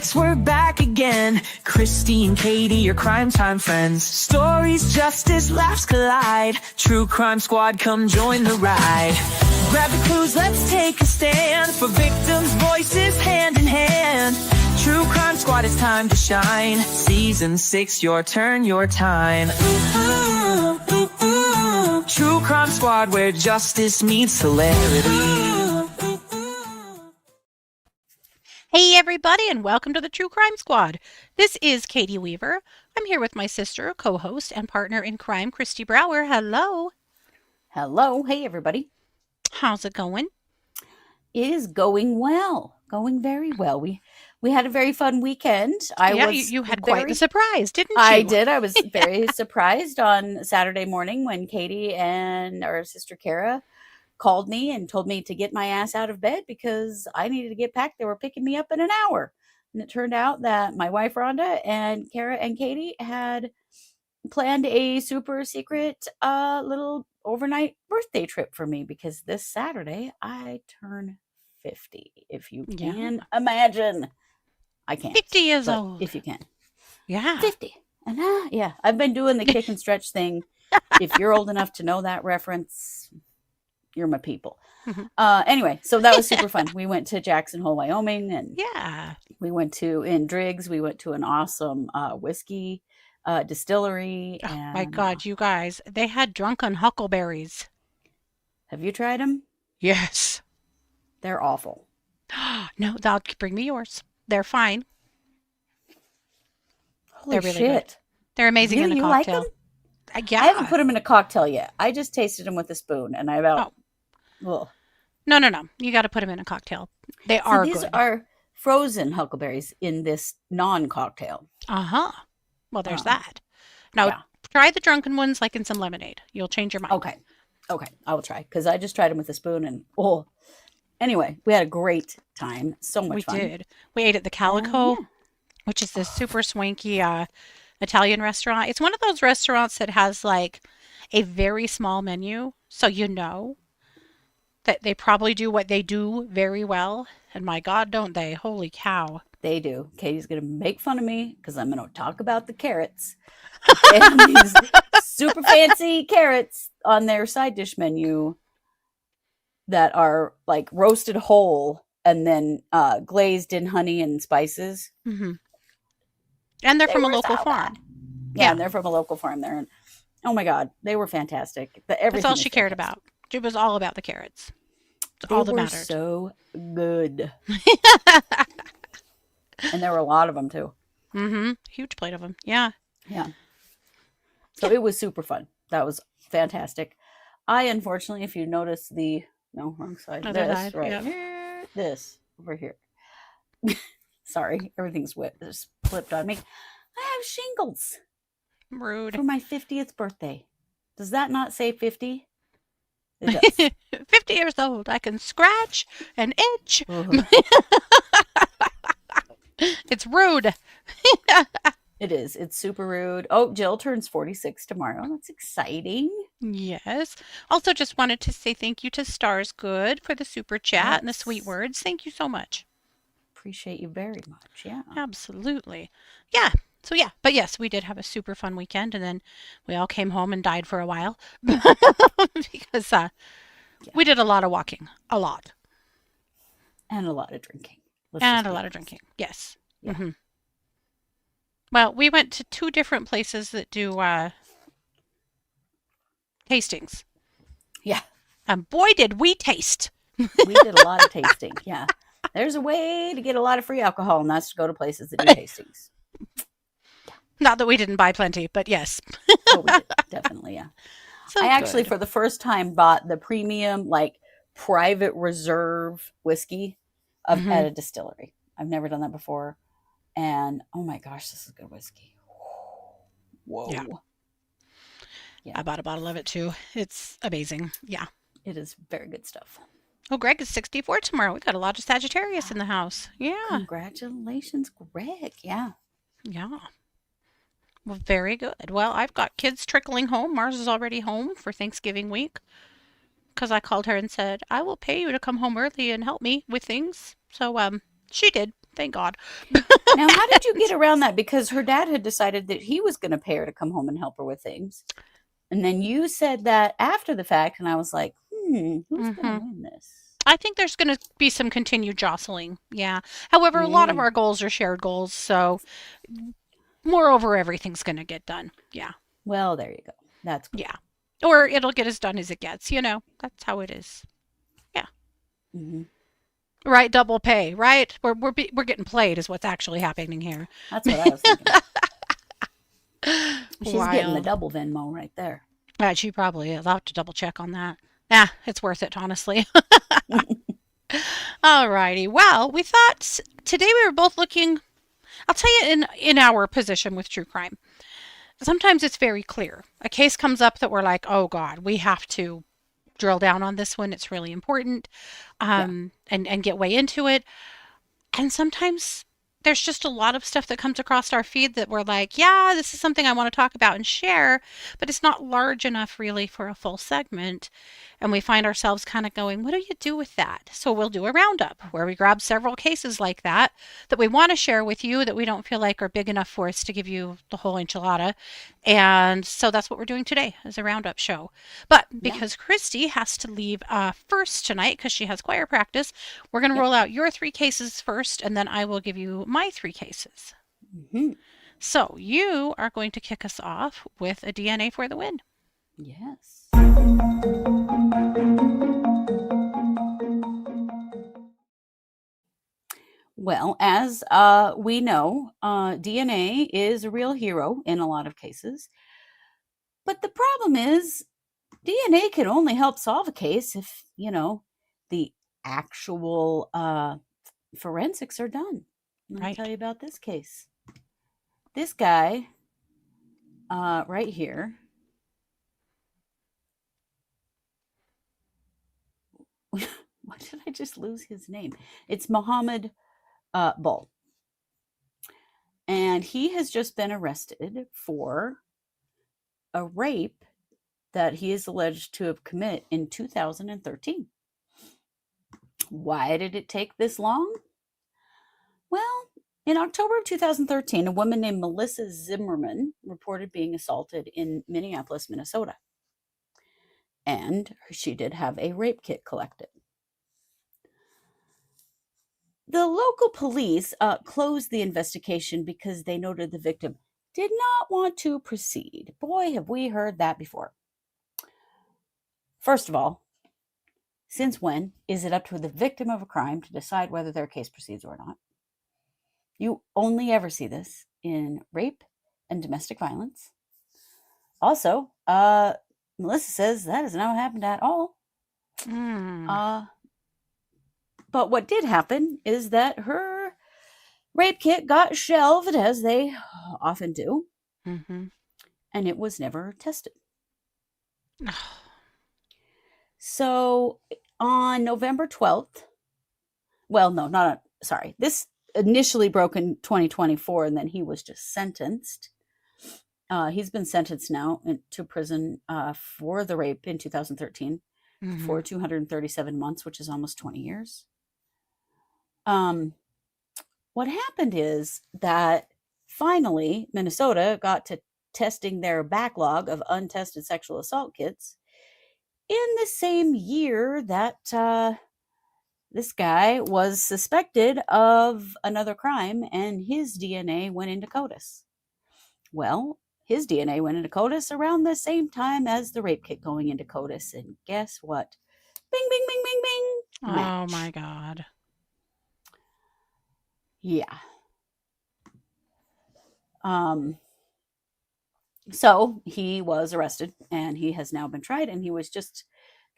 6, we're back again. Kristi and Katie, your crime time friends. Stories, justice, laughs collide. True Crime Squad, come join the ride. Grab the clues, let's take a stand. For victims' voices, hand in hand. True Crime Squad, it's time to shine. Season 6, your turn, your time. True Crime Squad, where justice meets hilarity. Hey everybody, and welcome to the True Crime Squad. This is Katie Weaver. I'm here with my sister, co-host, and partner in crime, Kristi Brower. Hello. Hello. Hey everybody. How's it going? It is going well. Going very well. We had a very fun weekend. You had quite the surprise, didn't you? I did. I was very surprised on Saturday morning when Katie and our sister Kara called me and told me to get my ass out of bed because I needed to get packed. They were picking me up in an hour. And it turned out that my wife Rhonda and Kara and Katie had planned a super secret little overnight birthday trip for me because this Saturday I turn 50. If you can imagine. I can't. 50 years old. If you can. Yeah. 50. And yeah, I've been doing the kick and stretch thing. If you're old enough to know that reference, you're my people. Anyway, so that was super fun. We went to Jackson Hole, Wyoming, and we went to in Driggs. We went to an awesome whiskey distillery. Oh and, my God, you guys! They had drunken huckleberries. Have you tried them? Yes. They're awful. No, they'll bring me yours. They're fine. Holy They're really shit! Good. They're amazing in a You cocktail. like them? Yeah. I haven't put them in a cocktail yet. I just tasted them with a spoon, and I about. No. You got to put them in a cocktail. They are these good. Are frozen huckleberries in this non-cocktail. Well, there's that. Now, try the drunken ones like in some lemonade. You'll change your mind. Okay. I will try because I just tried them with a spoon and anyway, we had a great time. So much fun. We did. We ate at the Calico, which is this super swanky Italian restaurant. It's one of those restaurants that has like a very small menu, so you know that they probably do what they do very well. And my God, don't they? Holy cow. They do. Katie's going to make fun of me because I'm going to talk about the carrots. They have these super fancy carrots on their side dish menu that are like roasted whole and then glazed in honey and spices. Mm-hmm. And they're from a local farm. Yeah, and they're from a local farm there. And oh my God, they were fantastic. That's all she cared about. It was all about the carrots. It's all that mattered. They were so good. And there were a lot of them too. Mm-hmm. Huge plate of them. Yeah. Yeah. So it was super fun. That was fantastic. I unfortunately, if you notice wrong side. Other side. Right here. This over here. Sorry, everything's just flipped on me. I have shingles. Rude. For my 50th birthday. Does that not say 50? It does. 50 years old. I can scratch and itch. It's rude. It is. It's super rude. Oh, Jill turns 46 tomorrow. That's exciting. Yes. Also, just wanted to say thank you to Stars Good for the super chat and the sweet words. Thank you so much. Appreciate you very much. Yeah. Absolutely. Yeah. So yeah, but yes, we did have a super fun weekend, and then we all came home and died for a while because we did a lot of walking, a lot, and a lot of drinking, Yes. Yeah. Mm-hmm. Well, we went to 2 different places that do tastings. Yeah. And boy, did we taste. We did a lot of tasting. Yeah. There's a way to get a lot of free alcohol, and that's to go to places that do tastings. Not that we didn't buy plenty, but yes. Oh, we did. Definitely, yeah. So I actually, for the first time, bought the premium, like, private reserve whiskey at a distillery. I've never done that before. And, oh my gosh, this is good whiskey. Whoa. Yeah. I bought a bottle of it, too. It's amazing. Yeah. It is very good stuff. Oh, Greg is 64 tomorrow. We got a lot of Sagittarius in the house. Yeah. Congratulations, Greg. Yeah. Yeah. Well, very good. Well, I've got kids trickling home. Mars is already home for Thanksgiving week because I called her and said, I will pay you to come home early and help me with things. So she did. thank God. Now, how did you get around that? Because her dad had decided that he was going to pay her to come home and help her with things. And then you said that after the fact, and I was like, who's going to win this? I think there's going to be some continued jostling. Yeah. However, a lot of our goals are shared goals. So, moreover, everything's going to get done. Yeah. Well, there you go. That's cool. Yeah. Or it'll get as done as it gets. That's how it is. Yeah. Mm-hmm. Right. Double pay. Right. We're getting played is what's actually happening here. That's what I was thinking. She's getting the Wild. double Venmo right there. She probably is. I'll have to double check on that. Yeah, it's worth it, honestly. Alrighty. Well, we thought today we were both looking. I'll tell you in our position with true crime. Sometimes it's very clear. A case comes up that we're like, oh God, we have to drill down on this one. It's really important, and get way into it. And sometimes there's just a lot of stuff that comes across our feed that we're like, yeah, this is something I want to talk about and share, but it's not large enough really for a full segment. And we find ourselves kind of going, what do you do with that? So we'll do a roundup where we grab several cases like that we want to share with you that we don't feel like are big enough for us to give you the whole enchilada. And so that's what we're doing today is a roundup show. But because Kristi has to leave first tonight because she has choir practice, we're going to roll out your 3 cases first, and then I will give you my 3 cases. Mm-hmm. So you are going to kick us off with a DNA for the win. Yes. Well, as we know, DNA is a real hero in a lot of cases. But the problem is DNA can only help solve a case if, the actual forensics are done. Let me tell you about this case. This guy right here. Why did I just lose his name? It's Mohamud Bulle. And he has just been arrested for a rape that he is alleged to have committed in 2013. Why did it take this long? Well, in October of 2013, a woman named Melissa Zimmerman reported being assaulted in Minneapolis, Minnesota. And she did have a rape kit collected. The local police closed the investigation because they noted the victim did not want to proceed. Boy, have we heard that before. First of all, since when is it up to the victim of a crime to decide whether their case proceeds or not? You only ever see this in rape and domestic violence. Also, Melissa says that has not happened at all. But what did happen is that her rape kit got shelved, as they often do, and it was never tested. So on November 12th, this initially broke in 2024, and then he was just sentenced. He's been sentenced now to prison for the rape in 2013 for 237 months, which is almost 20 years. What happened is that finally Minnesota got to testing their backlog of untested sexual assault kits in the same year that this guy was suspected of another crime, and his DNA went into CODIS. Well, his DNA went into CODIS around the same time as the rape kit going into CODIS, and guess what? Bing, bing, bing, bing, bing. Match. Oh my God. Yeah. So he was arrested, and he has now been tried, and he was just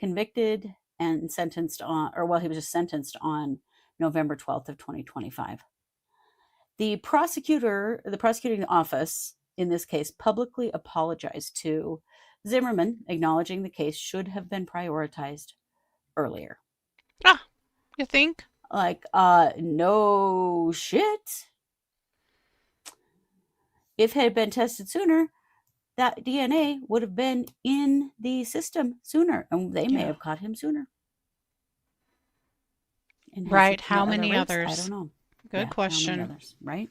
convicted and sentenced he was just sentenced on November 12th of 2025. The prosecuting office in this case publicly apologized to Zimmerman, acknowledging the case should have been prioritized earlier. You think? Like, no shit. If it had been tested sooner, that DNA would have been in the system sooner, and they may have caught him sooner. Right. How many others? I don't know. Good question. How many others, right?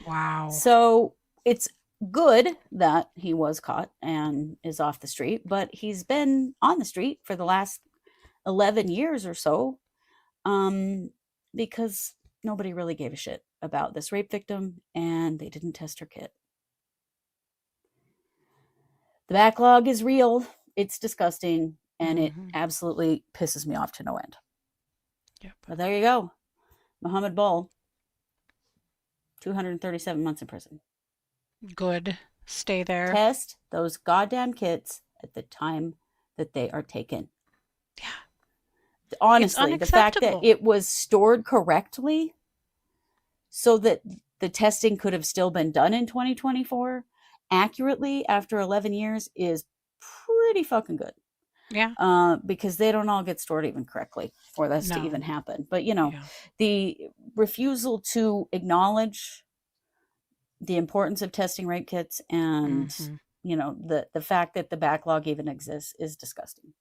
Wow. So it's good that he was caught and is off the street, but he's been on the street for the last 11 years or so, because nobody really gave a shit about this rape victim and they didn't test her kit. The backlog is real. It's disgusting, and it absolutely pisses me off to no end. Yep. But there you go. Mohamud Bulle, 237 months in prison. Good. Stay there. Test those goddamn kits at the time that they are taken. Yeah. Honestly, the fact that it was stored correctly so that the testing could have still been done in 2024 accurately after 11 years is pretty fucking good. Yeah. Because they don't all get stored even correctly for this to even happen. But, the refusal to acknowledge the importance of testing rape kits and, the fact that the backlog even exists is disgusting.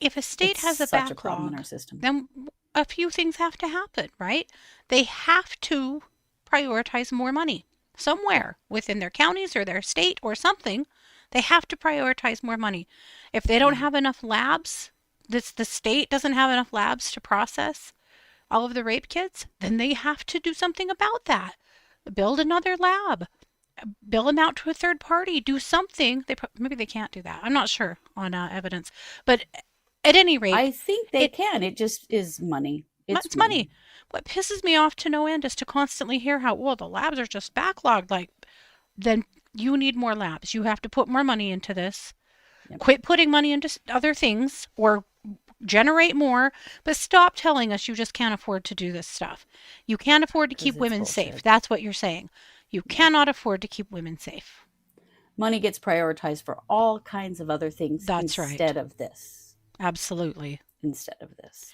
If a state has a such a problem in our backlog, system. then a few things have to happen, right? They have to prioritize more money somewhere within their counties or their state or something. They have to prioritize more money. If they don't have enough labs, the state doesn't have enough labs to process all of the rape kits, then they have to do something about that. Build another lab. Bill them out to a third party. Do something. Maybe they can't do that. I'm not sure on evidence. But at any rate, I think they can. It just is money. It's money. What pisses me off to no end is to constantly hear how, well, the labs are just backlogged. Like, then you need more labs. You have to put more money into this. Yep. Quit putting money into other things or generate more, but stop telling us you just can't afford to do this stuff. You can't afford to keep women safe. That's what you're saying. You cannot afford to keep women safe. Money gets prioritized for all kinds of other things instead of this. Absolutely. Instead of this.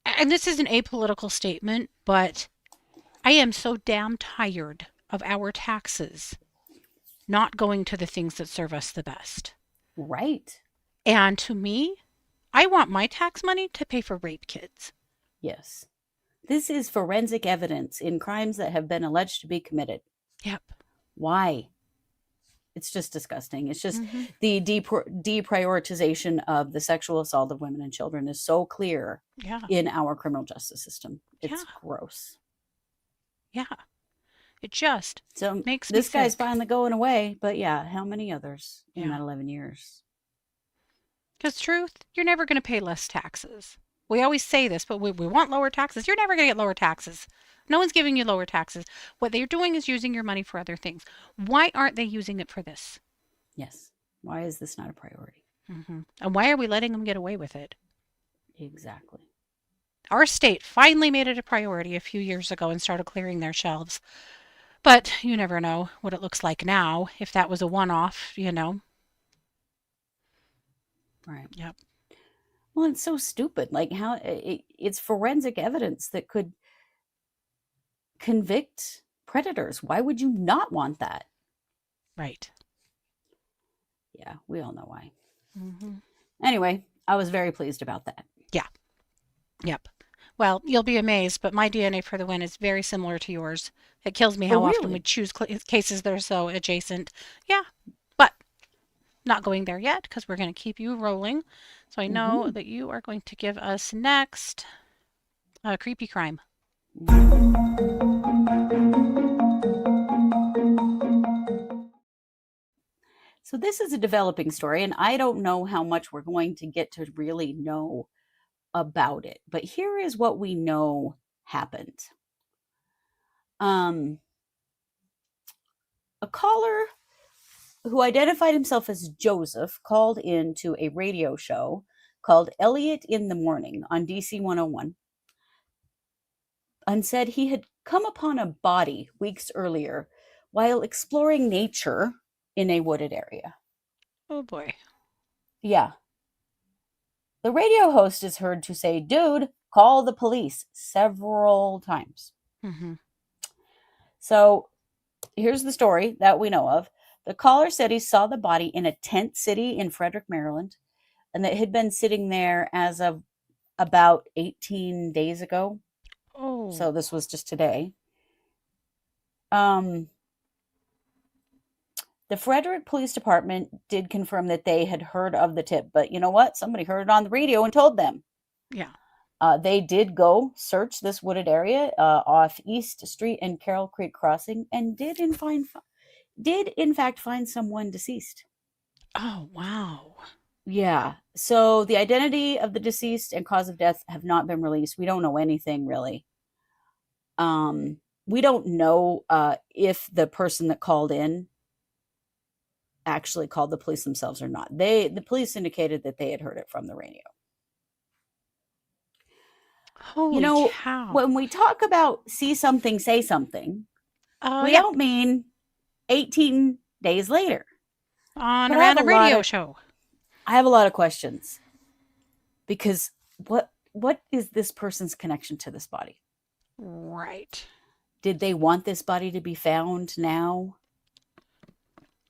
And this is an apolitical statement, but I am so damn tired of our taxes not going to the things that serve us the best. Right. And to me, I want my tax money to pay for rape kits. Yes. This is forensic evidence in crimes that have been alleged to be committed. Yep. Why? It's just disgusting. It's just the deprioritization of the sexual assault of women and children is so clear in our criminal justice system. It's gross. Yeah. It just makes me this sick. guy's finally going away, but how many others in that 11 years? Because truth, you're never going to pay less taxes. We always say this, but we want lower taxes. You're never going to get lower taxes. No one's giving you lower taxes. What they're doing is using your money for other things. Why aren't they using it for this? Yes. Why is this not a priority? And why are we letting them get away with it? Exactly. Our state finally made it a priority a few years ago and started clearing their shelves. But you never know what it looks like now, if that was a one-off, Right. Yep. Well, it's so stupid. Like how it's forensic evidence that could convict predators. Why would you not want that? Right. Yeah, we all know why. Anyway, I was very pleased about that. Yeah. Yep. Well, you'll be amazed, but my DNA for the win is very similar to yours. It kills me how often we choose cases that are so adjacent. Yeah, but not going there yet because we're going to keep you rolling. So I know that you are going to give us next a creepy crime. So this is a developing story, and I don't know how much we're going to get to really know about it. But here is what we know happened. A caller who identified himself as Joseph called into a radio show called Elliot in the Morning on DC 101 and said he had come upon a body weeks earlier while exploring nature in a wooded area. Oh boy. Yeah. The radio host is heard to say, "Dude, call the police," several times. So here's the story that we know of. The caller said he saw the body in a tent city in Frederick, Maryland, and that it had been sitting there as of about 18 days ago. Oh. So this was just today. The Frederick Police Department did confirm that they had heard of the tip, but you know what? Somebody heard it on the radio and told them. Yeah. They did go search this wooded area off East Street and Carroll Creek Crossing, and did in fact find someone deceased. Oh, wow. Yeah. So the identity of the deceased and cause of death have not been released. We don't know anything really. We don't know if the person that called in actually called the police themselves or not. The police indicated that they had heard it from the radio. Holy cow. When we talk about see something, say something, we yeah. don't mean 18 days later. On But a random radio show. I have a lot of questions. Because what is this person's connection to this body? Right. Did they want this body to be found now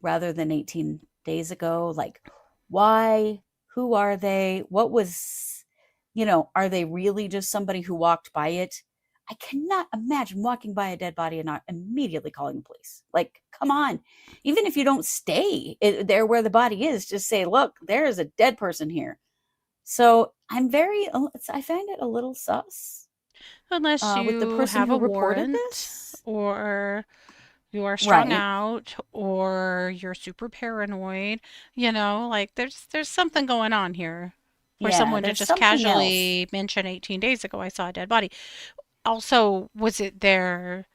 rather than 18 days ago? Like, why? Who are they? What was, are they really just somebody who walked by it? I cannot imagine walking by a dead body and not immediately calling the police. Like, come on. Even if you don't stay there where the body is, just say, look, there is a dead person here. So I find it a little sus. Unless you with the person have who a reported warrant, this, or you are strung Right. out, or you're super paranoid, like there's something going on here for Yeah, someone to there's just something else. casually mention 18 days ago I saw a dead body. Also, was it their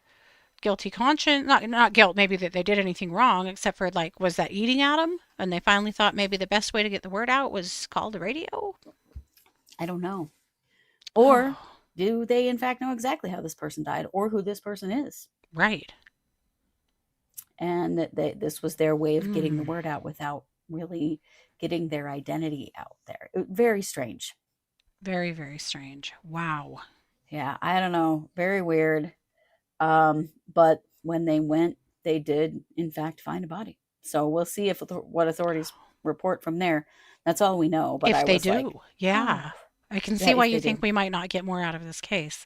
guilty conscience? Not guilt, maybe that they did anything wrong, except for was that eating at them? And they finally thought maybe the best way to get the word out was call the radio? I don't know. Or Oh, do they in fact know exactly how this person died or who this person is? right. And that this was their way of getting the Mm, word out without really getting their identity out there. Very strange. very, very strange. Wow. Yeah, I don't know. Very weird. But when they went, they did in fact find a body. So we'll see what authorities report from there. That's all we know. But If I they was like, do, yeah. oh, I can yeah, see why if you they think do. we might not get more out of this case.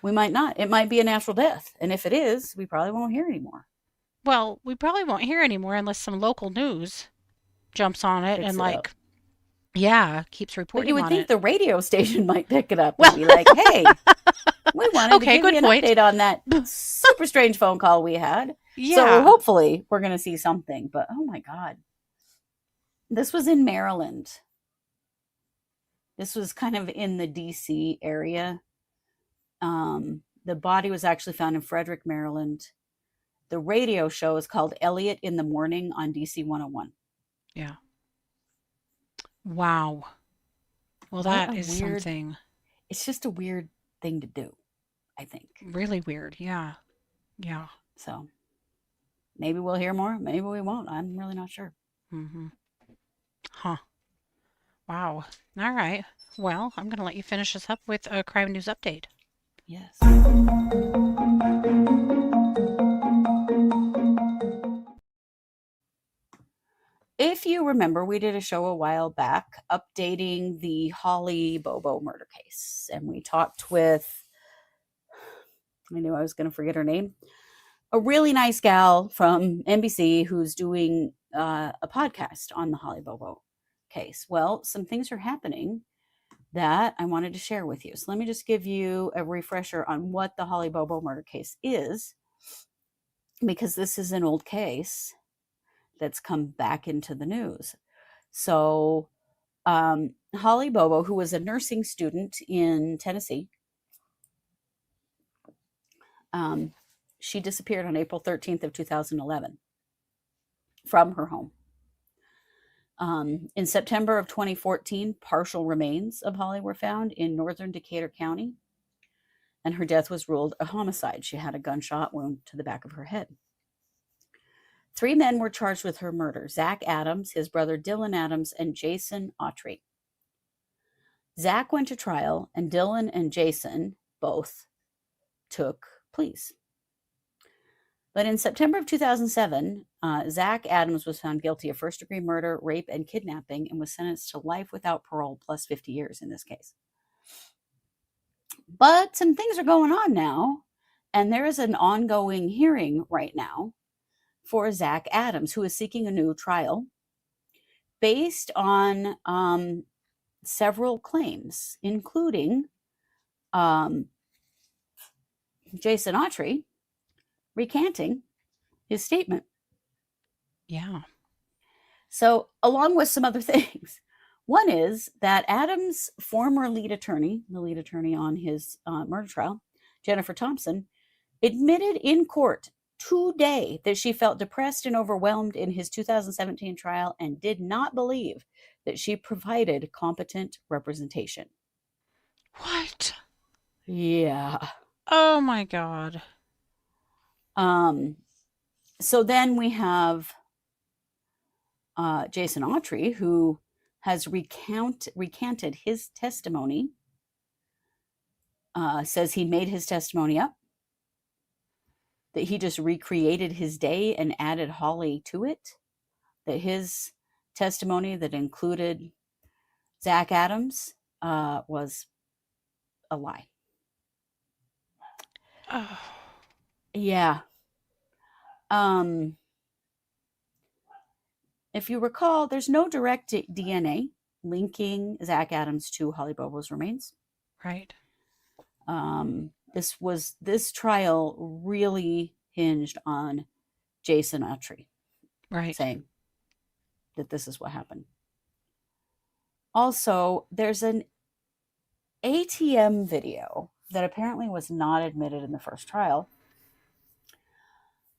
We might not. It might be a natural death. And if it is, we probably won't hear anymore. Well, we probably won't hear anymore unless some local news jumps on it Picks and it up. keeps But you reporting would on think it. the radio station might pick it up and Well, be like, hey, we wanted to okay, give good you an point. update on that super strange phone call we had. So Yeah. hopefully we're going to see something. But oh my God. This was in Maryland. This was kind of in the DC area. The body was actually found in Frederick, Maryland. The radio show is called Elliot in the Morning on DC 101. Yeah. Wow. Well, What that a is weird, something it's just a weird thing to do, I think. really weird. Yeah. Yeah. So maybe we'll hear more. Maybe we won't. I'm really not sure. Mm-hmm. Huh. Wow. All right. Well, I'm going to let you finish us up with a crime news update. Yes. If you remember, we did a show a while back updating the Holly Bobo murder case. And we talked with, I knew I was going to forget her name, a really nice gal from NBC who's doing a podcast on the Holly Bobo case. Well, some things are happening that I wanted to share with you. So let me just give you a refresher on what the Holly Bobo murder case is, because this is an old case that's come back into the news. So Holly Bobo, who was a nursing student in Tennessee, she disappeared on April 13th of 2011 from her home. In September of 2014, partial remains of Holly were found in northern Decatur County, and her death was ruled a homicide. She had a gunshot wound to the back of her head. 3 men were charged with her murder: Zach Adams, his brother Dylan Adams, and Jason Autry. Zach went to trial, and Dylan and Jason both took pleas. But in September of 2007, Zach Adams was found guilty of first-degree murder, rape, and kidnapping, and was sentenced to life without parole plus 50 years in this case. But some things are going on now, and there is an ongoing hearing right now for Zach Adams, who is seeking a new trial based on several claims, including Jason Autry recanting his statement. Yeah. So, along with some other things, one is that Adams' former lead attorney, the lead attorney on his murder trial, Jennifer Thompson, admitted in court today that she felt depressed and overwhelmed in his 2017 trial and did not believe that she provided competent representation. What? Yeah. Oh my God. So then we have Jason Autry, who has recanted his testimony, says he made his testimony up, that he just recreated his day and added Holly to it, that his testimony that included Zach Adams was a lie. Oh. Yeah. If you recall, there's no direct DNA linking Zach Adams to Holly Bobo's remains. Right. This trial really hinged on Jason Autry Right. saying that this is what happened. Also, there's an ATM video that apparently was not admitted in the first trial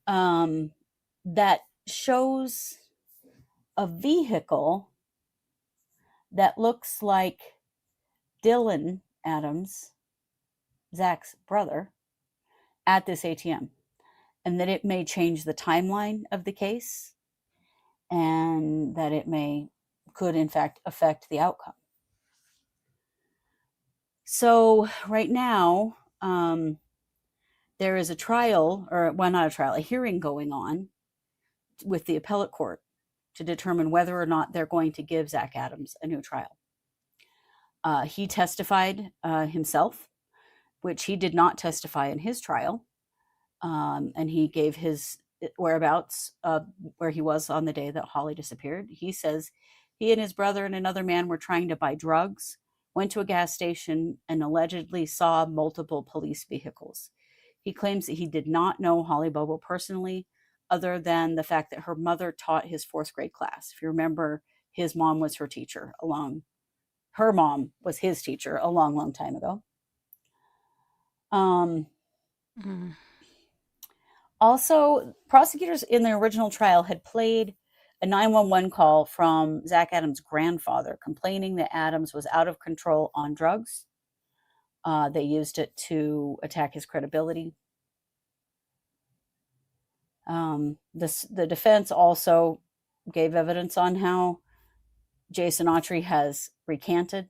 that shows a vehicle that looks like Dylan Adams, Zach's brother, at this ATM, and that it may change the timeline of the case, and that it could in fact affect the outcome. So right now, there is a trial, or well, not a trial, a hearing going on with the appellate court to determine whether or not they're going to give Zach Adams a new trial. He testified himself, which he did not testify in his trial, and he gave his whereabouts, where he was on the day that Holly disappeared. He says he and his brother and another man were trying to buy drugs, went to a gas station, and allegedly saw multiple police vehicles. He claims that he did not know Holly Bobo personally, other than the fact that her mother taught his 4th grade class. If you remember, his mom was her teacher her mom was his teacher a long, long time ago. Also, prosecutors in the original trial had played a 911 call from Zach Adams' grandfather complaining that Adams was out of control on drugs. They used it to attack his credibility. The defense also gave evidence on how Jason Autry has recanted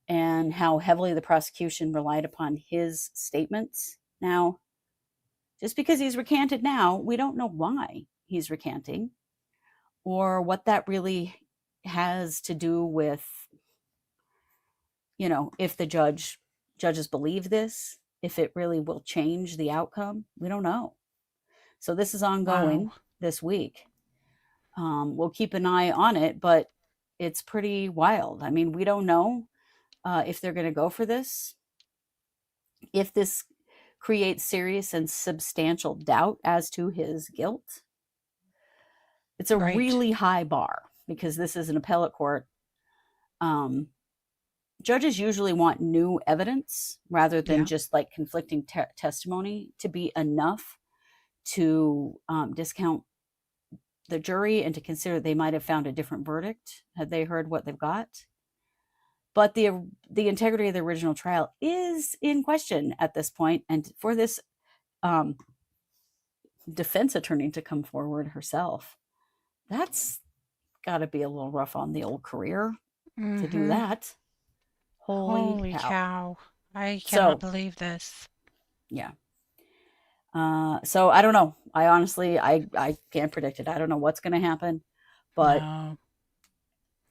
and how heavily the prosecution relied upon his statements. Now, just because he's recanted now, we don't know why he's recanting or what that really has to do with, if the judges believe this, if it really will change the outcome. We don't know. So this is ongoing this week. We'll keep an eye on it, but it's pretty wild. I mean, we don't know if they're going to go for this, if this creates serious and substantial doubt as to his guilt. It's a really high bar because this is an appellate court. Judges usually want new evidence rather than just like conflicting testimony to be enough to discount the jury and to consider they might have found a different verdict had they heard what they've got. But the integrity of the original trial is in question at this point. And for this defense attorney to come forward herself, that's got to be a little rough on the old career to do that. Holy cow. I cannot believe this. Yeah. So I don't know. I honestly, I can't predict it. I don't know what's going to happen, but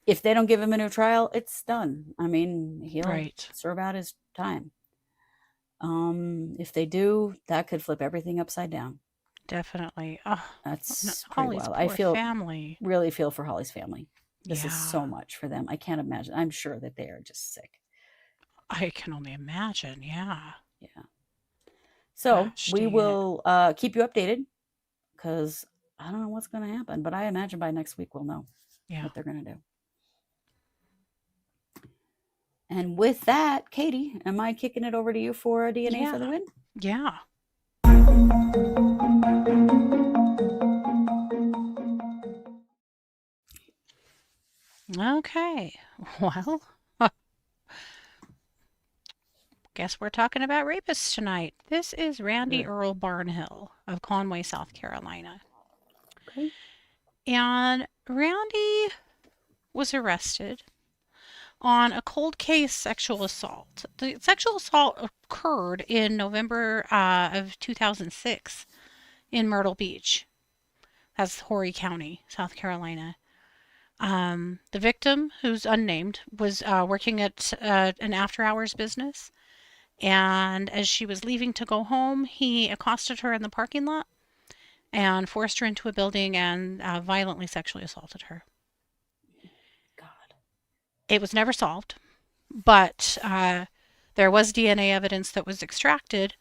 if they don't give him a new trial, it's done. I mean, he'll Right. serve out his time. If they do, that could flip everything upside down. Definitely. Oh, That's pretty Holly's wild. I poor feel family. really feel for Holly's family. This is Yeah, so much for them. I can't imagine. I'm sure that they are just sick. I can only imagine. Yeah. Yeah. So Gosh we dang it. will keep you updated because I don't know what's going to happen, but I imagine by next week we'll know Yeah. what they're going to do. And with that, Katie, am I kicking it over to you for a DNA for the Yeah. win? Yeah. Okay. Well, guess we're talking about rapists tonight. This is Randy Good. Earl Barnhill of Conway, South Carolina. Okay. And Randy was arrested on a cold case sexual assault. The sexual assault occurred in November of 2006 in Myrtle Beach. That's Horry County, South Carolina. The victim, who's unnamed, was working at an after hours business. And as she was leaving to go home, he accosted her in the parking lot and forced her into a building and violently sexually assaulted her. God. It was never solved, but there was DNA evidence that was extracted,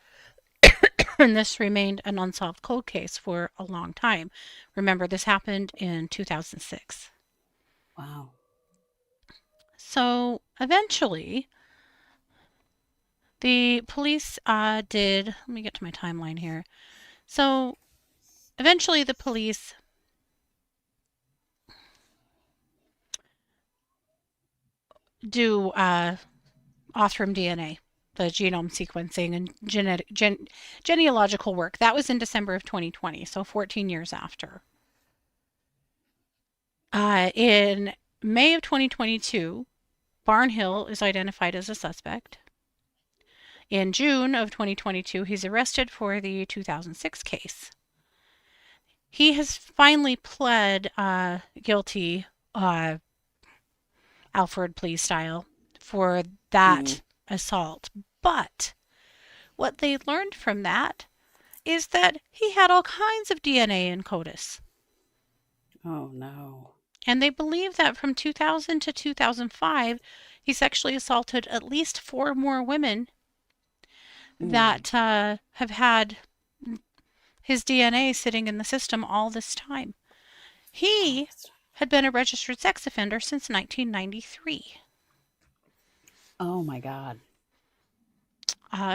and this remained an unsolved cold case for a long time. Remember, this happened in 2006. Wow. So eventually, the police did. Let me get to my timeline here. So eventually, the police do Othram DNA, the genome sequencing and genealogical work. That was in December of 2020, so 14 years after. In May of 2022, Barnhill is identified as a suspect. In June of 2022, he's arrested for the 2006 case. He has finally pled guilty, Alfred plea style, for that assault. But what they learned from that is that he had all kinds of DNA in CODIS. Oh, no. And they believe that from 2000 to 2005, he sexually assaulted at least 4 more women that have had his DNA sitting in the system all this time. He had been a registered sex offender since 1993 Oh, my God.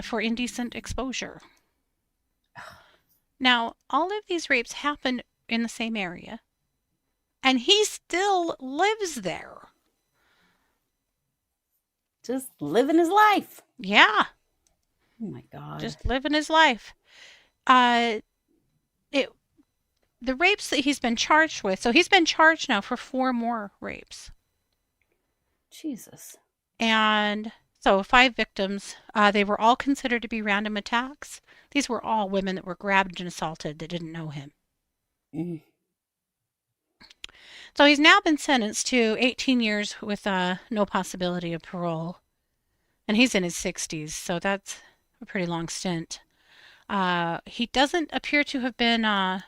for indecent exposure. Now, all of these rapes happened in the same area, and he still lives there. Just living his life. Yeah, Oh, my God. just living his life. The rapes that he's been charged with, so he's been charged now for 4 more rapes. Jesus. And so 5 victims, they were all considered to be random attacks. These were all women that were grabbed and assaulted that didn't know him. Mm. So he's now been sentenced to 18 years with no possibility of parole. And he's in his 60s, so that's a pretty long stint. He doesn't appear to have been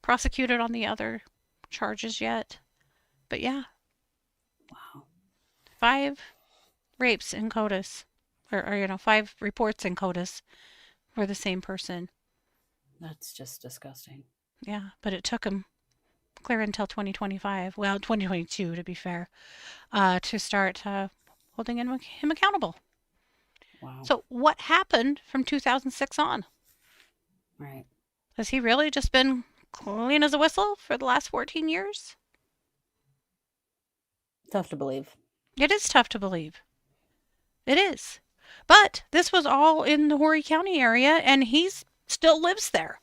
prosecuted on the other charges yet. But yeah. Wow. 5 rapes in CODIS. Or 5 reports in CODIS for the same person. That's just disgusting. Yeah, but it took him clear until 2025. Well, 2022 to be fair, to start holding him accountable. Wow. So what happened from 2006 on? Right. Has he really just been clean as a whistle for the last 14 years? Tough to believe. It is tough to believe. It is. But this was all in the Horry County area, and he still lives there.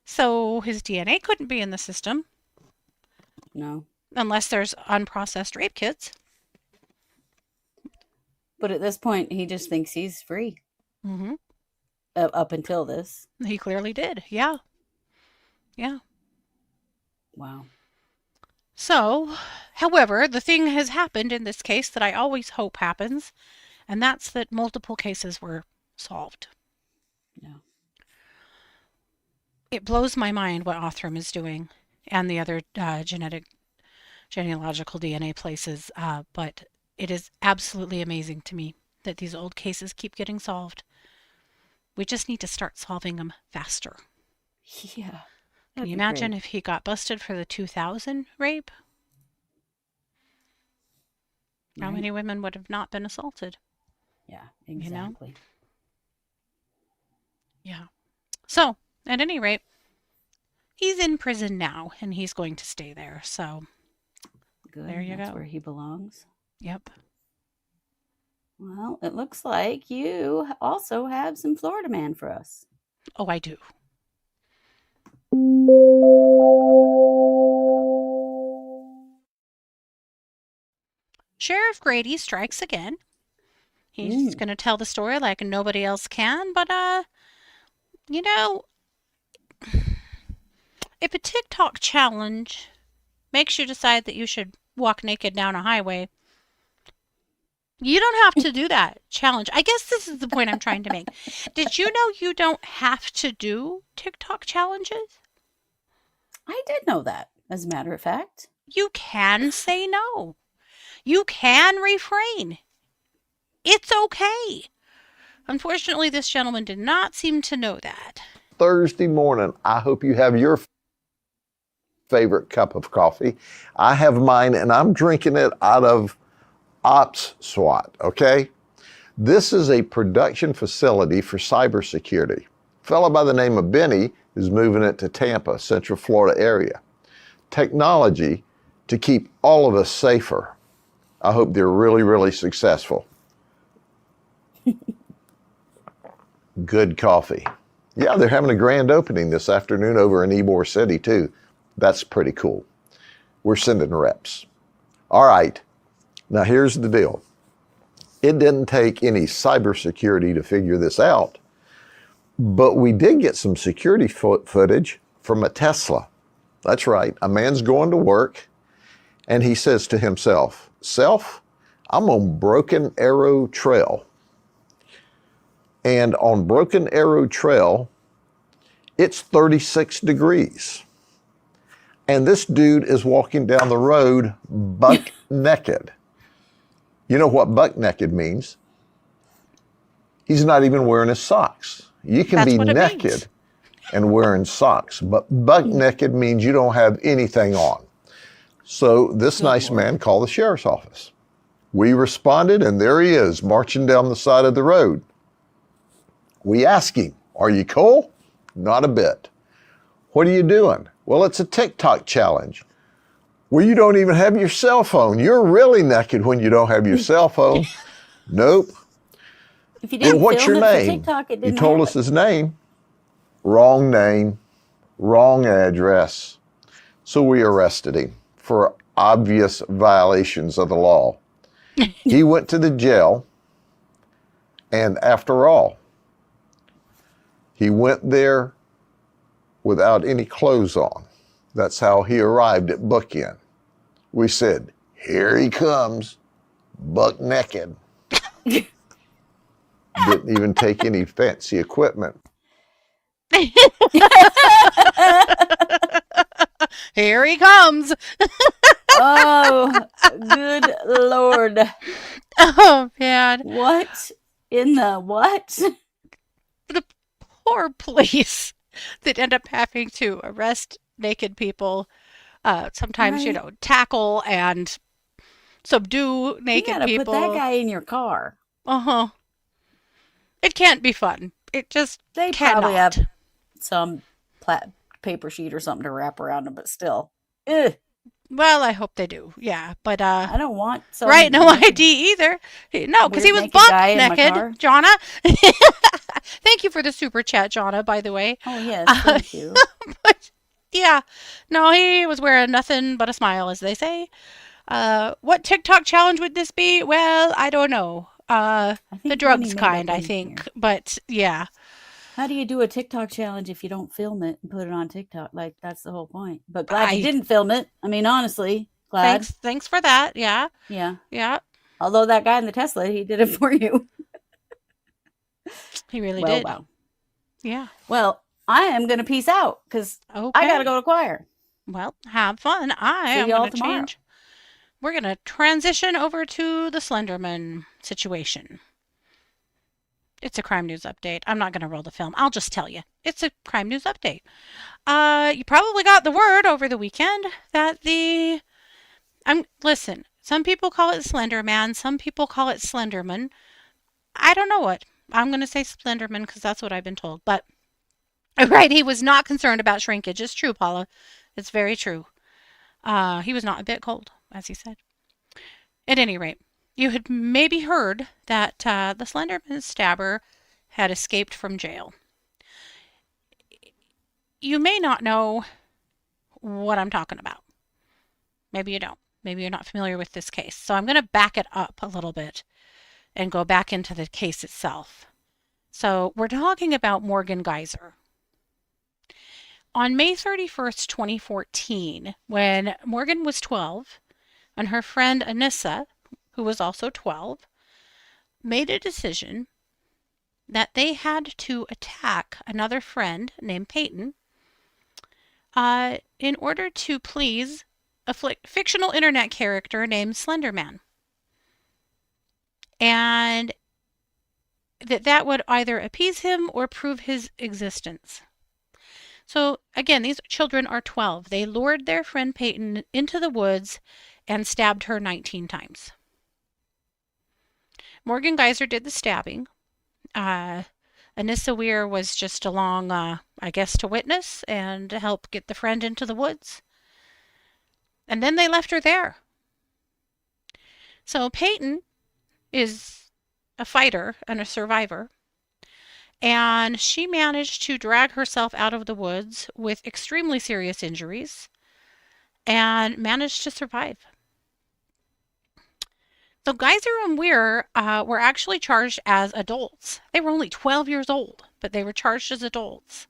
So his DNA couldn't be in the system. No. Unless there's unprocessed rape kits. But at this point, he just thinks he's free. Mm-hmm. Up until this. He clearly did. Yeah. Yeah. Wow. So, However, the thing has happened in this case that I always hope happens, and that's that multiple cases were solved. Yeah. It blows my mind what Othram is doing and the other genealogical DNA places, but it is absolutely amazing to me that these old cases keep getting solved. We just need to start solving them faster. Yeah. Can you imagine if he got busted for the 2000 rape? How many women would have not been assaulted? Yeah, exactly. Yeah. So, at any rate, he's in prison now, and he's going to stay there. So, good. There you That's go. where he belongs. Yep. Well, it looks like you also have some Florida man for us. Oh, I do. Sheriff Grady strikes again. He's going to tell the story like nobody else can, but you know, if a TikTok challenge makes you decide that you should walk naked down a highway, you don't have to do that challenge. I guess this is the point I'm trying to make. Did you know you don't have to do TikTok challenges? I did know that, as a matter of fact. You can say no. You can refrain. It's okay. Unfortunately, this gentleman did not seem to know that. Thursday morning, I hope you have your favorite cup of coffee. I have mine, and I'm drinking it out of Ops SWAT, okay? This is a production facility for cybersecurity. A fellow by the name of Benny is moving it to Tampa, Central Florida area. Technology to keep all of us safer. I hope they're really, really successful. Good coffee. Yeah, they're having a grand opening this afternoon over in Ybor City, too. That's pretty cool. We're sending reps. All right. Now, here's the deal. It didn't take any cybersecurity to figure this out, but we did get some security footage from a Tesla. That's right. A man's going to work, and he says to himself, "Self, I'm on Broken Arrow Trail." And on Broken Arrow Trail, it's 36 degrees. And this dude is walking down the road buck naked. You know what buck naked means? He's not even wearing his socks. You can be naked and wearing socks, but buck naked means you don't have anything on. So this nice man called the sheriff's office. We responded, and there he is, marching down the side of the road. We asked him, "Are you cool?" Not a bit. "What are you doing?" "Well, it's a TikTok challenge." "Well, you don't even have your cell phone. You're really naked when you don't have your cell phone." "Nope." If you didn't "Well, what's film your it for name?" TikTok, it You didn't told have us his name. Wrong name, wrong address. So we arrested him for obvious violations of the law. He went to the jail, and after all, he went there without any clothes on. That's how he arrived at Bookend. We said, "Here he comes, buck naked." Didn't even take any fancy equipment. Here he comes. Oh, good Lord. Oh, man. What in the what? The poor police that end up having to arrest naked people, sometimes, tackle and subdue naked you gotta people. Put that guy in your car. Uh-huh. It can't be fun. It just They cannot. probably have some paper sheet or something to wrap around them, but still. Ugh. Well, I hope they do. Yeah, but I don't want some right, no ID either. No, because he was buck naked. Jonna. Thank you for the super chat, Jonna, by the way. Oh, yes, thank you. But yeah, no, he was wearing nothing but a smile, as they say. What TikTok challenge would this be? Well, I don't know. The drugs kind, I think. Here. But yeah. How do you do a TikTok challenge if you don't film it and put it on TikTok? Like, that's the whole point. But glad you didn't film it. I mean, honestly. Glad. Thanks for that. Yeah. Yeah. Yeah. Although that guy in the Tesla, he did it for you. He really Well, did. wow. Yeah. Well, I am going to peace out because I got to Okay. go to choir. Well, have fun. I See am y'all going to tomorrow. change. We're going to transition over to the Slenderman situation. It's a crime news update. I'm not going to roll the film. I'll just tell you. It's a crime news update. You probably got the word over the weekend that listen, some people call it Slender Man, some people call it Slenderman. I don't know what. I'm going to say Slenderman because that's what I've been told. But, right, he was not concerned about shrinkage. It's true, Paula. It's very true. He was not a bit cold, as he said. At any rate, you had maybe heard that the Slenderman Stabber had escaped from jail. You may not know what I'm talking about. Maybe you don't. Maybe you're not familiar with this case. So I'm going to back it up a little bit and go back into the case itself. So we're talking about Morgan Geyser. On May 31st, 2014, when Morgan was 12 and her friend Anissa, who was also 12, made a decision that they had to attack another friend named Peyton in order to please a fictional internet character named Slenderman. And that would either appease him or prove his existence. So again, these children are 12. They lured their friend Peyton into the woods and stabbed her 19 times. Morgan Geyser did the stabbing. Anissa Weir was just along, I guess, to witness and to help get the friend into the woods. And then they left her there. So Peyton is a fighter and a survivor. And she managed to drag herself out of the woods with extremely serious injuries and managed to survive. So Geyser and Weir were actually charged as adults. They were only 12 years old, but they were charged as adults.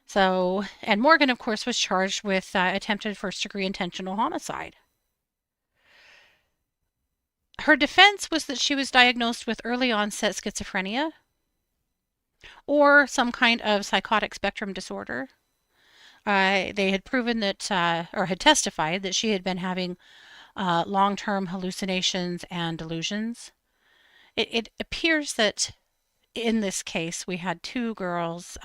So, and Morgan, of course, was charged with attempted first-degree intentional homicide. Her defense was that she was diagnosed with early-onset schizophrenia or some kind of psychotic spectrum disorder. They had proven that, or had testified that she had been having long-term hallucinations and delusions. It appears that in this case we had two girls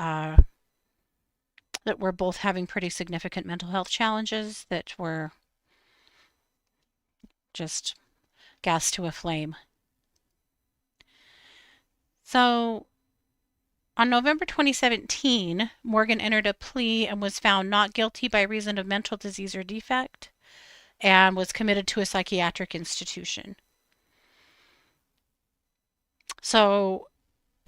that were both having pretty significant mental health challenges that were just gas to a flame. So on November 2017, Morgan entered a plea and was found not guilty by reason of mental disease or defect and was committed to a psychiatric institution. So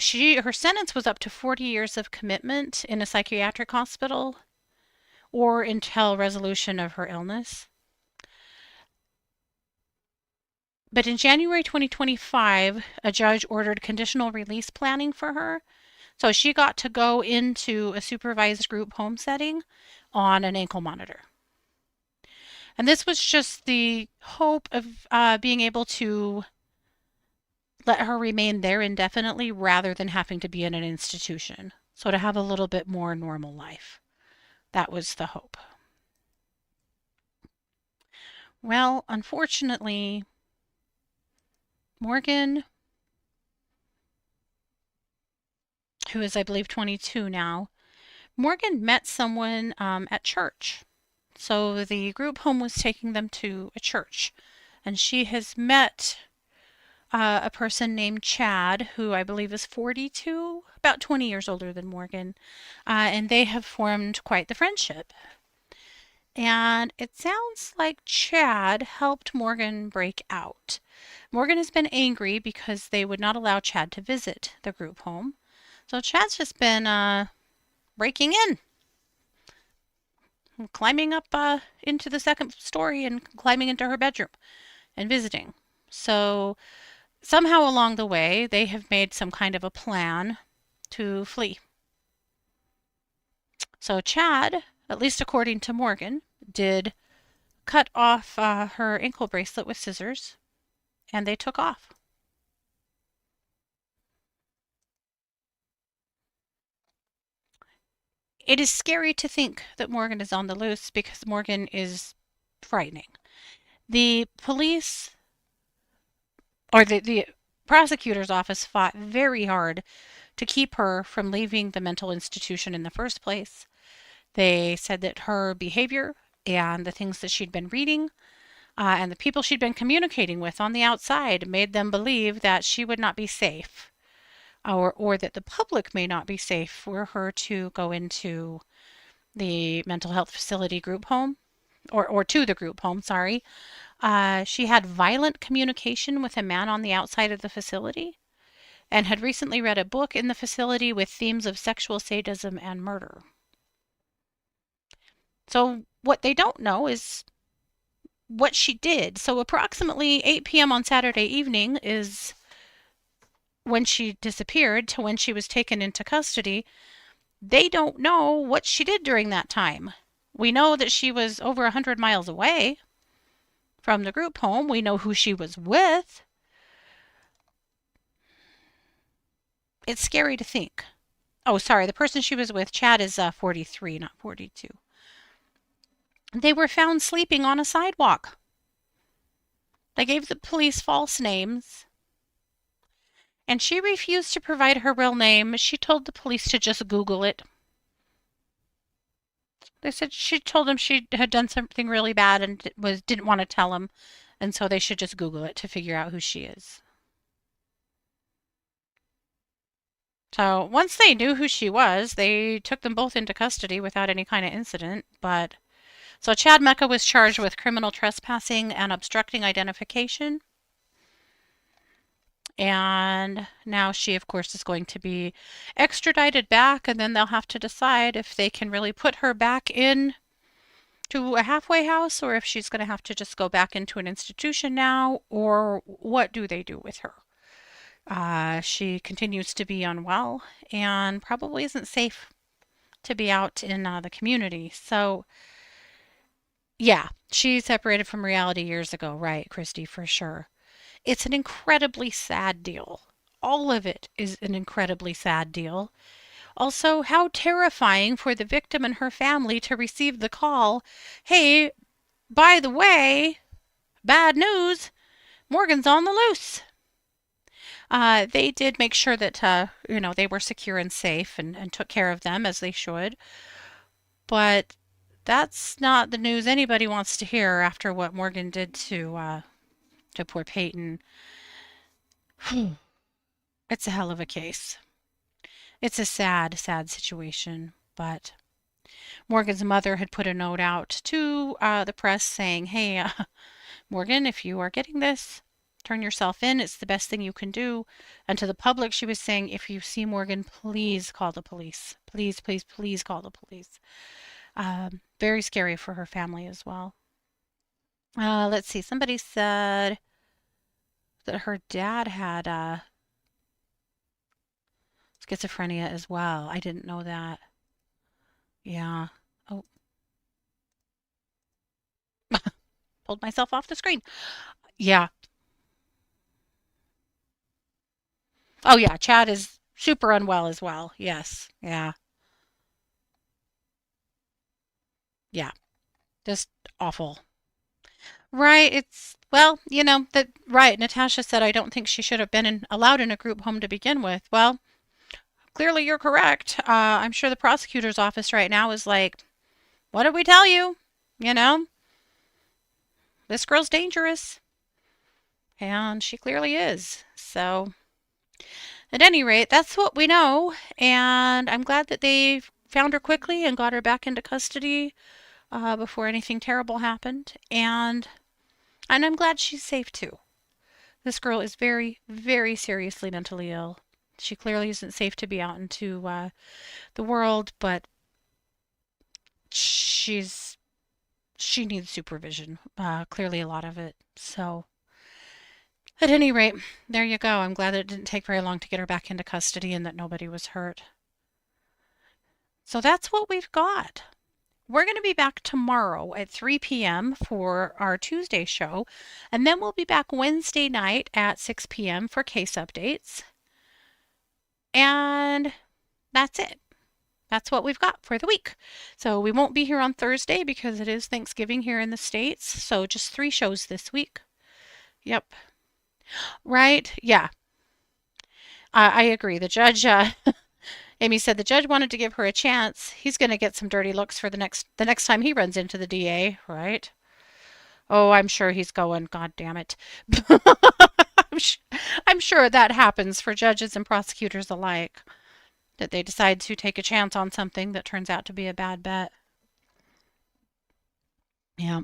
her sentence was up to 40 years of commitment in a psychiatric hospital or until resolution of her illness. But in January 2025, a judge ordered conditional release planning for her. So she got to go into a supervised group home setting on an ankle monitor. And this was just the hope of being able to let her remain there indefinitely rather than having to be in an institution. So to have a little bit more normal life. That was the hope. Well, unfortunately, Morgan, who is, I believe, 22 now, Morgan met someone at church. So the group home was taking them to a church. And she has met a person named Chad, who I believe is 42, about 20 years older than Morgan. And they have formed quite the friendship. And it sounds like Chad helped Morgan break out. Morgan has been angry because they would not allow Chad to visit the group home. So Chad's just been breaking in, climbing up into the second story and climbing into her bedroom and visiting. So somehow along the way, they have made some kind of a plan to flee. So Chad, at least according to Morgan, did cut off her ankle bracelet with scissors, and they took off. It is scary to think that Morgan is on the loose because Morgan is frightening. The police, or the prosecutor's office, fought very hard to keep her from leaving the mental institution in the first place. They said that her behavior and the things that she'd been reading and the people she'd been communicating with on the outside made them believe that she would not be safe, or that the public may not be safe for her to go into the mental health facility group home, or to the group home, sorry. She had violent communication with a man on the outside of the facility and had recently read a book in the facility with themes of sexual sadism and murder. So what they don't know is what she did. So approximately 8 p.m. on Saturday evening is when she disappeared to when she was taken into custody. They don't know what she did during that time. We know that she was over 100 miles away from the group home. We know who she was with. It's scary to think. Oh, sorry, the person she was with, Chad, is 43, not 42. They were found sleeping on a sidewalk. They gave the police false names, and she refused to provide her real name. She told the police to just Google it. They said she told them she had done something really bad and didn't want to tell them, and so they should just Google it to figure out who she is. So once they knew who she was, they took them both into custody without any kind of incident. So Chad Mecca was charged with criminal trespassing and obstructing identification. And now she, of course, is going to be extradited back, and then they'll have to decide if they can really put her back in to a halfway house, or if she's going to have to just go back into an institution now, or what do they do with her? She continues to be unwell and probably isn't safe to be out in the community. So, yeah, she separated from reality years ago, right, Kristi, for sure. It's an incredibly sad deal. All of it is an incredibly sad deal. Also, how terrifying for the victim and her family to receive the call, hey, by the way, bad news, Morgan's on the loose. They did make sure that, they were secure and safe and took care of them as they should. But that's not the news anybody wants to hear after what Morgan did to poor Peyton. It's a hell of a case. It's a sad, sad situation. But Morgan's mother had put a note out to the press saying, hey, Morgan, if you are getting this, turn yourself in. It's the best thing you can do. And to the public, she was saying, if you see Morgan, please call the police. Please, please, please call the police. Very scary for her family as well. Let's see. Somebody said that her dad had schizophrenia as well. I didn't know that. Yeah. Oh. Pulled myself off the screen. Yeah. Oh, yeah. Chad is super unwell as well. Yes. Yeah. Yeah. Just awful. Right. Well, right. Natasha said, I don't think she should have been allowed in a group home to begin with. Well, clearly you're correct. I'm sure the prosecutor's office right now is like, what did we tell you? This girl's dangerous. And she clearly is. So, at any rate, that's what we know. And I'm glad that they found her quickly and got her back into custody before anything terrible happened. And I'm glad she's safe too. This girl is very, very seriously mentally ill. She clearly isn't safe to be out into the world, but she needs supervision. Clearly a lot of it. So, at any rate, there you go. I'm glad that it didn't take very long to get her back into custody and that nobody was hurt. So that's what we've got. we're going to be back tomorrow at 3 p.m. for our Tuesday show. And then we'll be back Wednesday night at 6 p.m. for case updates. And that's it. That's what we've got for the week. So we won't be here on Thursday because it is Thanksgiving here in the States. So just 3 shows this week. Yep. Right? Yeah. I agree. The judge, Amy said the judge wanted to give her a chance. He's going to get some dirty looks for the next time he runs into the DA, right? Oh, I'm sure he's going, God damn it. I'm sure that happens for judges and prosecutors alike, that they decide to take a chance on something that turns out to be a bad bet. Yeah.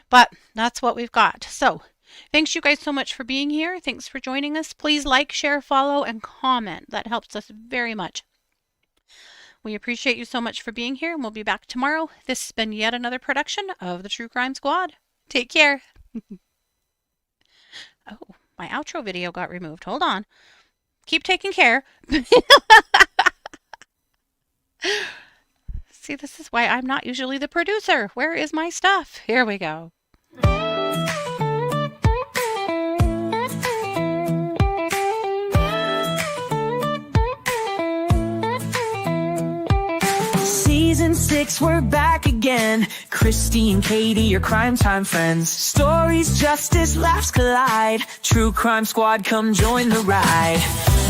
But that's what we've got. So, thanks you guys so much for being here. Thanks for joining us. Please like, share, follow, and comment. That helps us very much. We appreciate you so much for being here, and we'll be back tomorrow. This has been yet another production of the True Crime Squad. Take care. Oh, my outro video got removed. Hold on. Keep taking care. See, this is why I'm not usually the producer. Where is my stuff? Here we go. Season 6, we're back again. Kristi and Katie, your crime time friends. Stories, justice, laughs collide. True Crime Squad, come join the ride.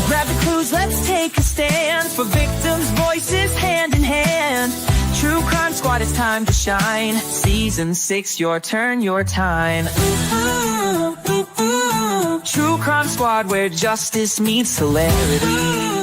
Grab the clues, let's take a stand. For victims' voices, hand in hand. True Crime Squad, it's time to shine. Season 6, your turn, your time. Ooh, ooh, ooh. True Crime Squad, where justice meets hilarity.